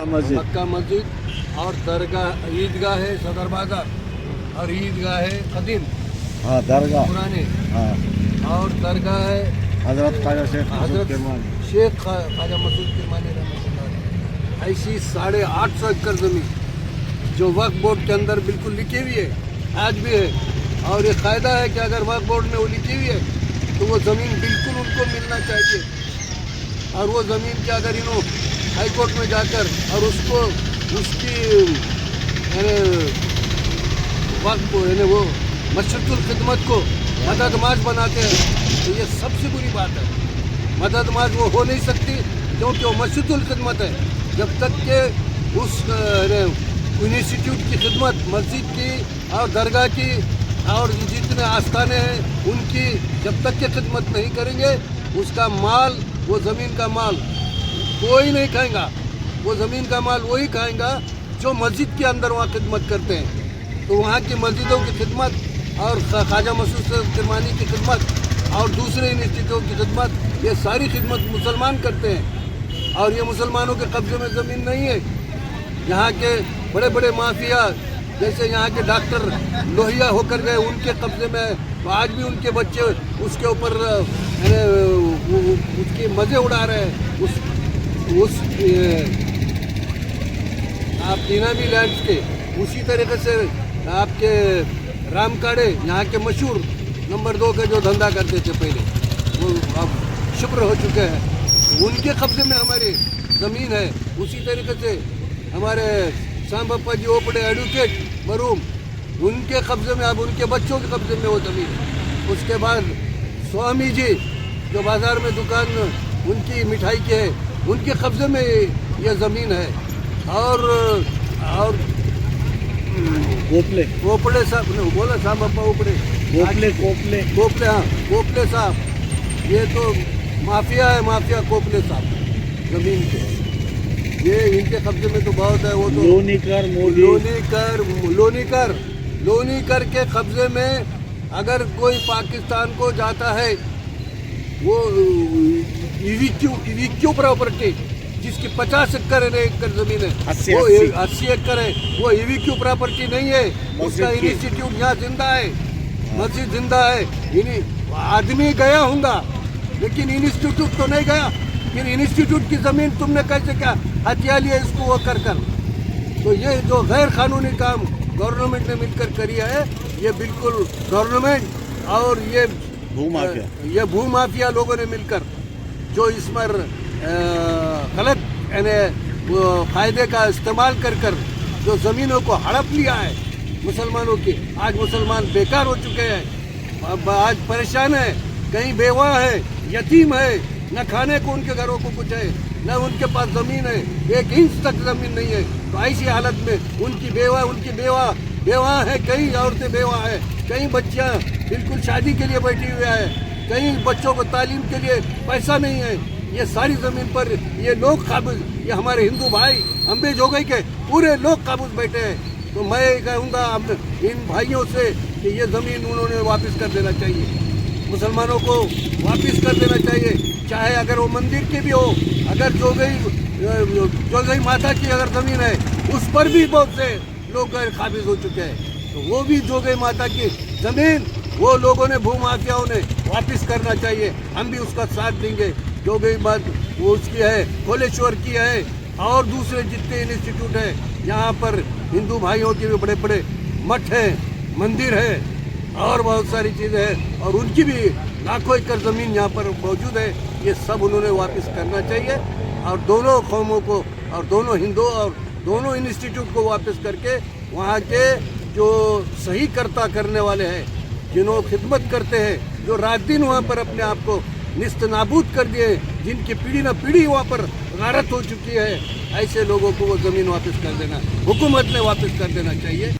मस्जिद, मक्का मस्जिद और दरगाह, ईदगाह है सदर बाजार और ईदगाह है कदीम हाँ दरगाह, पुराने, हाँ और दरगाह है हजरत ख्वाजा शेख मसूद हजरत किरमानी। शेख ख्वाजा मसूद किरमानी रहमतुल्लाह। ऐसी 850 एकड़ ज़मीन जो वक्फ बोर्ड के अंदर बिल्कुल लिखी हुई है, आज भी है। और ये कायदा है कि अगर वक्फ बोर्ड में वो लिखी हुई है तो वो ज़मीन बिल्कुल उनको मिलना चाहिए। और वो ज़मीन के अगर इन्हों हाई कोर्ट में जाकर और उसको उसकी वक्त यानी वो मस्जिदुल खिदमत को मददमाज बनाते हैं तो ये सबसे बुरी बात है। मददमाज वो हो नहीं सकती क्योंकि वो मस्जिदुल खिदमत है। जब तक के उस इंस्टीट्यूट की खिदमत, मस्जिद की और दरगाह की और जितने आस्थाने हैं उनकी जब तक के खिदमत नहीं करेंगे, उसका माल, वो ज़मीन का माल कोई नहीं खाएगा। वो ज़मीन का माल वही खाएगा जो मस्जिद के अंदर वहाँ खिदमत करते हैं। तो वहाँ की मस्जिदों की खिदमत और ख्वाजा मसूद किरमानी की खिदमत और दूसरे इंस्टीट्यूट की खिदमत, ये सारी खिदमत मुसलमान करते हैं। और ये मुसलमानों के कब्ज़े में ज़मीन नहीं है। यहाँ के बड़े बड़े माफिया जैसे यहाँ के डॉक्टर लोहिया होकर गए, उनके कब्ज़े में, तो आज भी उनके बच्चे उसके ऊपर उसके मज़े उड़ा रहे हैं। उस आप इनामी लैंड के उसी तरीके से आपके रामकाड़े यहाँ के मशहूर नंबर 2 के जो धंधा करते थे पहले, वो अब शुक्र हो चुके हैं। उनके कब्ज़े में हमारी ज़मीन है। उसी तरीके से हमारे श्याम बापा जी ओपड़े एडवोकेट मरूम, उनके कब्ज़े में, अब उनके बच्चों के कब्ज़े में वो ज़मीन है। उसके बाद स्वामी जी जो बाज़ार में दुकान उनकी मिठाई के है, उनके कब्ज़े में ये ज़मीन है। और ओपड़े साहब ने बोला, श्याम बापा ओपड़े, कोपले, हाँ कोपले साहब, ये तो माफिया है, माफिया कोपले साहब ज़मीन के, ये इनके कब्जे में तो बहुत है। वो तो लोनीकर के कब्जे में अगर कोई पाकिस्तान को जाता है, वो ईवीक्यू प्रॉपर्टी जिसकी 50 एकड़ ज़मीन है, वो 80 एकड़ है, वो ईवीक्यू प्रॉपर्टी नहीं है। उसका इंस्टीट्यूट यहाँ जिंदा है, मस्जिद जिंदा है। आदमी गया होगा लेकिन इंस्टीट्यूट तो नहीं गया। फिर इंस्टीट्यूट की ज़मीन तुमने कैसे क्या हथिया लिया इसको वो कर। तो ये जो गैर कानूनी काम गवर्नमेंट ने मिलकर करी है, ये बिल्कुल गवर्नमेंट और ये भूमाफिया लोगों ने मिलकर जो इस पर गलत यानी फ़ायदे का इस्तेमाल कर जो ज़मीनों को हड़प लिया है मुसलमानों की। आज मुसलमान बेकार हो चुके हैं, अब आज परेशान है, कहीं बेवा है, यतीम है, न खाने को उनके घरों को कुछ है, न उनके पास ज़मीन है, 1 इंच तक ज़मीन नहीं है। तो ऐसी हालत में उनकी बेवा है, कई औरतें बेवा है, कई बच्चियाँ बिल्कुल शादी के लिए बैठी हुई है, कई बच्चों को तालीम के लिए पैसा नहीं है। ये सारी ज़मीन पर ये लोग काबूज, ये हमारे हिंदू भाई अम्बे जोगई के पूरे लोग काबूज बैठे हैं। तो मैं कहूँगा इन भाइयों से कि ये ज़मीन उन्होंने वापस कर देना चाहिए, मुसलमानों को वापस कर देना चाहिए। चाहे अगर वो मंदिर की भी हो, अगर जोगई माता की अगर ज़मीन है, उस पर भी बहुत से लोग काबिज हो चुके हैं। तो वो भी जोगई माता की ज़मीन वो लोगों ने, भूमाफियाओं ने वापस करना चाहिए। हम भी उसका साथ देंगे। जोगई बात वो उसकी है, कोलेश्वर की है, और दूसरे जितने इंस्टीट्यूट हैं, यहाँ पर हिंदू भाइयों के भी बड़े बड़े मठ हैं, मंदिर है और बहुत सारी चीज़ें हैं, और उनकी भी लाखों एकड़ ज़मीन यहाँ पर मौजूद है। ये सब उन्होंने वापस करना चाहिए और दोनों कौमों को और दोनों हिंदू और दोनों इंस्टीट्यूट को वापस करके वहाँ के जो सही करता करने वाले हैं, जिन्हों खिदमत करते हैं, जो रात दिन वहाँ पर अपने आप को निस्त नाबूद कर दिए, जिनकी पीढ़ी न पीढ़ी वहाँ पर गारत हो चुकी है, ऐसे लोगों को वो ज़मीन वापस कर देना, हुकूमत ने वापस कर देना चाहिए।